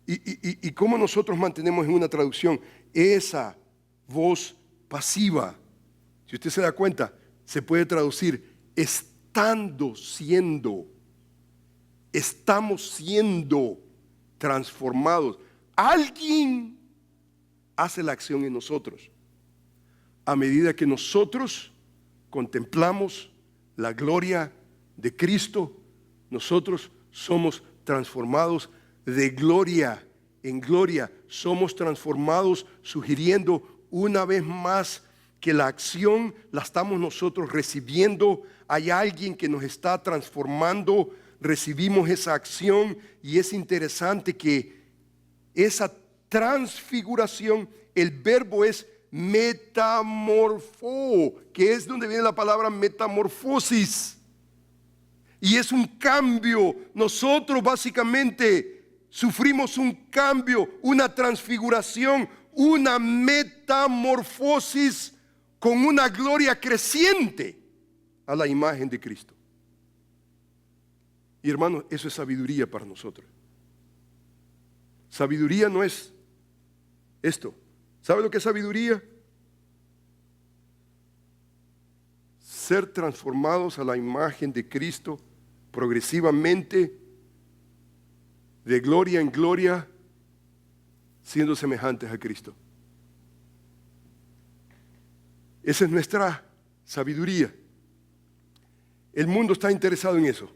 ¿Y cómo nosotros mantenemos en una traducción esa voz pasiva? Si usted se da cuenta, se puede traducir estamos siendo transformados. Alguien hace la acción en nosotros. A medida que nosotros contemplamos la gloria de Cristo, nosotros somos transformados de gloria en gloria. Somos transformados sugiriendo una vez más que la acción la estamos nosotros recibiendo. Hay alguien que nos está transformando, recibimos esa acción y es interesante que esa transfiguración, el verbo es metamorfo, que es donde viene la palabra metamorfosis. Y es un cambio. Nosotros básicamente sufrimos un cambio, una transfiguración, una metamorfosis con una gloria creciente a la imagen de Cristo. Y hermanos, eso es sabiduría para nosotros. Sabiduría no es esto. ¿Sabe lo que es sabiduría? Ser transformados a la imagen de Cristo progresivamente, de gloria en gloria, siendo semejantes a Cristo. Esa es nuestra sabiduría. El mundo está interesado en eso.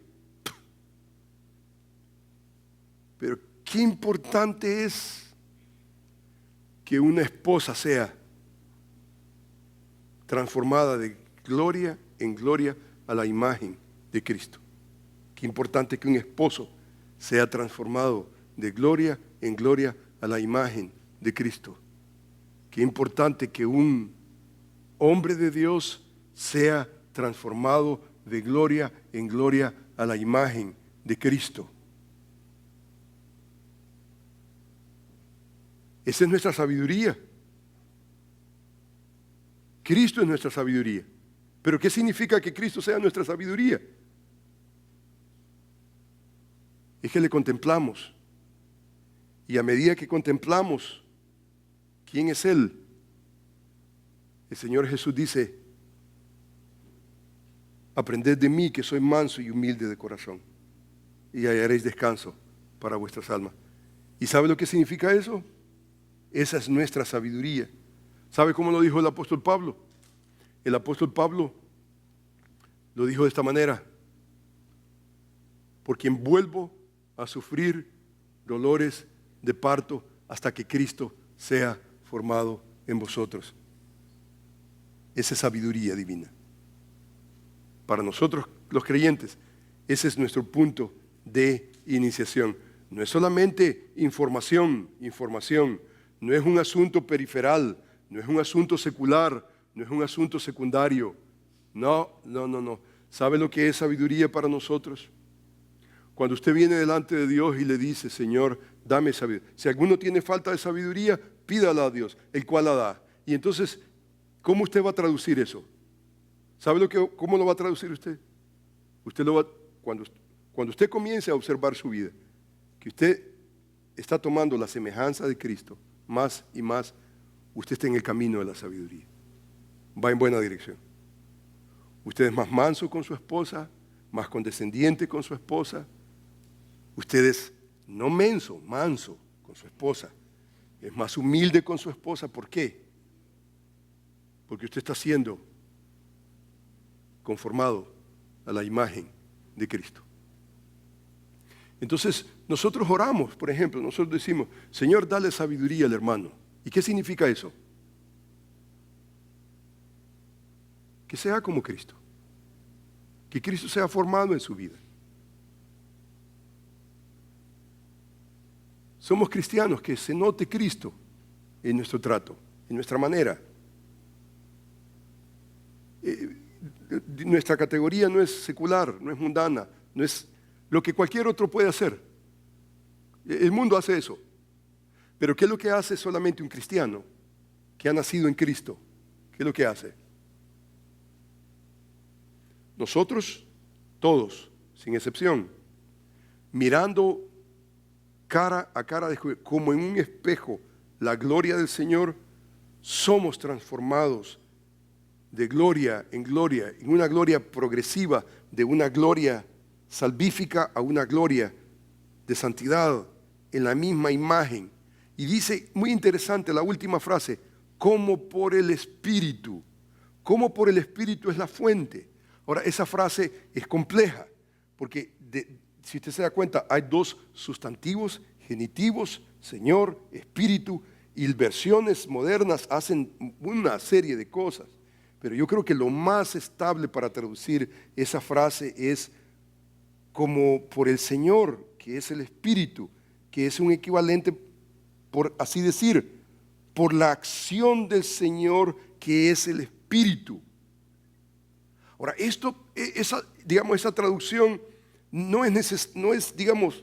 Pero qué importante es que una esposa sea transformada de gloria en gloria a la imagen de Cristo. Qué importante que un esposo sea transformado de gloria en gloria a la imagen de Cristo. Qué importante que un hombre de Dios sea transformado de gloria en gloria a la imagen de Cristo. Esa es nuestra sabiduría. Cristo es nuestra sabiduría. ¿Pero qué significa que Cristo sea nuestra sabiduría? Es que le contemplamos. Y a medida que contemplamos quién es Él, el Señor Jesús dice: aprended de mí que soy manso y humilde de corazón. y hallaréis descanso para vuestras almas. ¿Y sabe lo que significa eso? Esa es nuestra sabiduría. ¿Sabe cómo lo dijo el apóstol Pablo? El apóstol Pablo lo dijo de esta manera: por quien vuelvo a sufrir dolores de parto hasta que Cristo sea formado en vosotros. Esa es sabiduría divina. Para nosotros los creyentes, ese es nuestro punto de iniciación. No es solamente información, no es un asunto periferal, no es un asunto secular, no es un asunto secundario. No. ¿Sabe lo que es sabiduría para nosotros? Cuando usted viene delante de Dios y le dice: Señor, dame sabiduría. Si alguno tiene falta de sabiduría, pídala a Dios, el cual la da. Y entonces, ¿cómo usted va a traducir eso? ¿Sabe cómo lo va a traducir usted? Cuando usted comience a observar su vida, que usted está tomando la semejanza de Cristo más y más, usted está en el camino de la sabiduría. Va en buena dirección. Usted es más manso con su esposa, más condescendiente con su esposa. Usted es no manso con su esposa. Es más humilde con su esposa. ¿Por qué? Porque usted está siendo conformado a la imagen de Cristo. Entonces, nosotros oramos, por ejemplo, nosotros decimos: Señor, dale sabiduría al hermano. ¿Y qué significa eso? Que sea como Cristo. Que Cristo sea formado en su vida. Somos cristianos, que se note Cristo en nuestro trato, en nuestra manera. Nuestra categoría no es secular, no es mundana, no es lo que cualquier otro puede hacer. El mundo hace eso. Pero ¿qué es lo que hace solamente un cristiano que ha nacido en Cristo? ¿Qué es lo que hace? Nosotros, todos, sin excepción, mirando cara a cara, como en un espejo, la gloria del Señor, somos transformados de gloria, en una gloria progresiva, de una gloria salvífica a una gloria de santidad, en la misma imagen. Y dice, muy interesante, la última frase: como por el Espíritu. Como por el Espíritu es la fuente. Ahora, esa frase es compleja, porque si usted se da cuenta, hay dos sustantivos genitivos: Señor, Espíritu, y versiones modernas hacen una serie de cosas. Pero yo creo que lo más estable para traducir esa frase es como por el Señor, que es el Espíritu, que es un equivalente, por así decir, por la acción del Señor, que es el Espíritu. Ahora, esa traducción no es, digamos,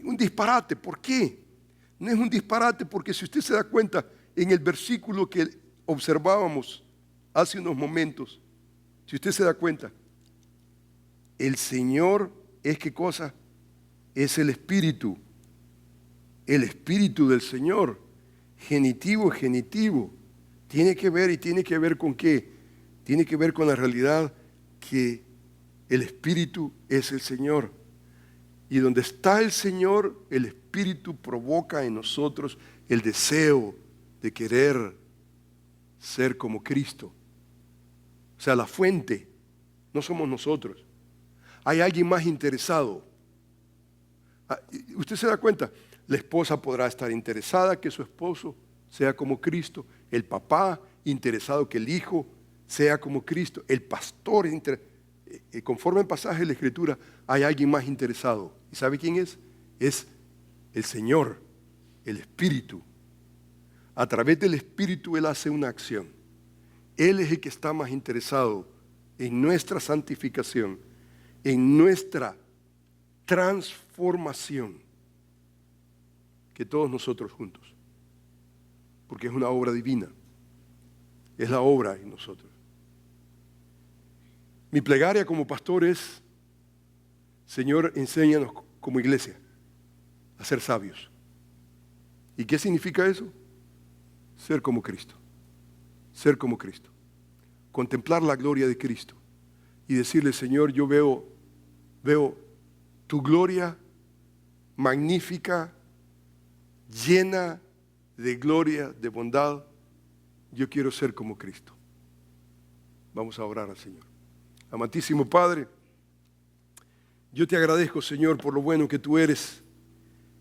un disparate. ¿Por qué? No es un disparate porque si usted se da cuenta, en el versículo que observábamos hace unos momentos, si usted se da cuenta, el Señor es ¿qué cosa? Es el Espíritu del Señor. Genitivo. Tiene que ver con qué. Tiene que ver con la realidad que el Espíritu es el Señor. Y donde está el Señor, el Espíritu provoca en nosotros el deseo de querer ser como Cristo. O sea, la fuente no somos nosotros. Hay alguien más interesado. Usted se da cuenta, la esposa podrá estar interesada que su esposo sea como Cristo, el papá interesado que el hijo sea como Cristo, el pastor, conforme el pasaje de la Escritura, hay alguien más interesado. ¿Y sabe quién es? Es el Señor, el Espíritu. A través del Espíritu Él hace una acción. Él es el que está más interesado en nuestra santificación, en nuestra transformación, que todos nosotros juntos. Porque es una obra divina. Es la obra en nosotros. Mi plegaria como pastor es: Señor, enséñanos como iglesia a ser sabios. ¿Y qué significa eso? Ser como Cristo. Ser como Cristo. Contemplar la gloria de Cristo y decirle: Señor, yo veo tu gloria magnífica, llena de gloria, de bondad. Yo quiero ser como Cristo. Vamos a orar al Señor. Amantísimo Padre, yo te agradezco, Señor, por lo bueno que tú eres.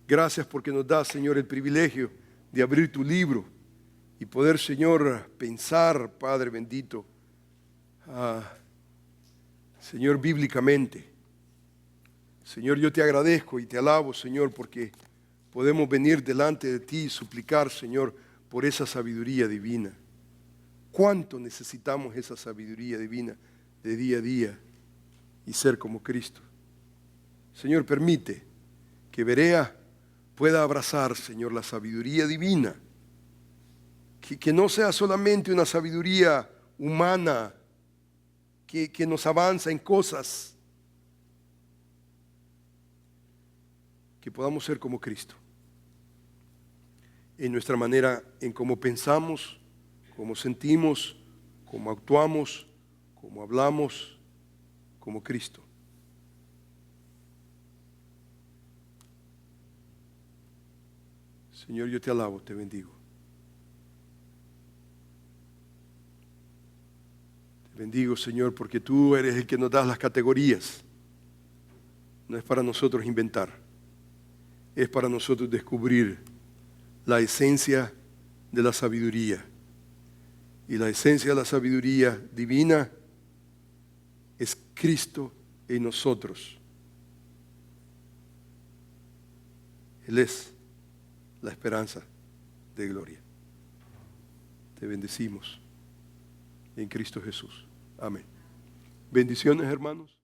Gracias porque nos das, Señor, el privilegio de abrir tu libro y poder, Señor, pensar, Padre bendito, Señor, bíblicamente. Señor, yo te agradezco y te alabo, Señor, porque podemos venir delante de ti y suplicar, Señor, por esa sabiduría divina. ¿Cuánto necesitamos esa sabiduría divina de día a día y ser como Cristo? Señor, permite que Berea pueda abrazar, Señor, la sabiduría divina. Que no sea solamente una sabiduría humana que nos avanza en cosas. Que podamos ser como Cristo. En nuestra manera, en cómo pensamos, cómo sentimos, cómo actuamos, cómo hablamos, como Cristo. Señor, yo te alabo, te bendigo. Te bendigo, Señor, porque tú eres el que nos das las categorías. No es para nosotros inventar, es para nosotros descubrir la esencia de la sabiduría. Y la esencia de la sabiduría divina es Cristo en nosotros. Él es la esperanza de gloria. Te bendecimos en Cristo Jesús. Amén. Bendiciones, hermanos.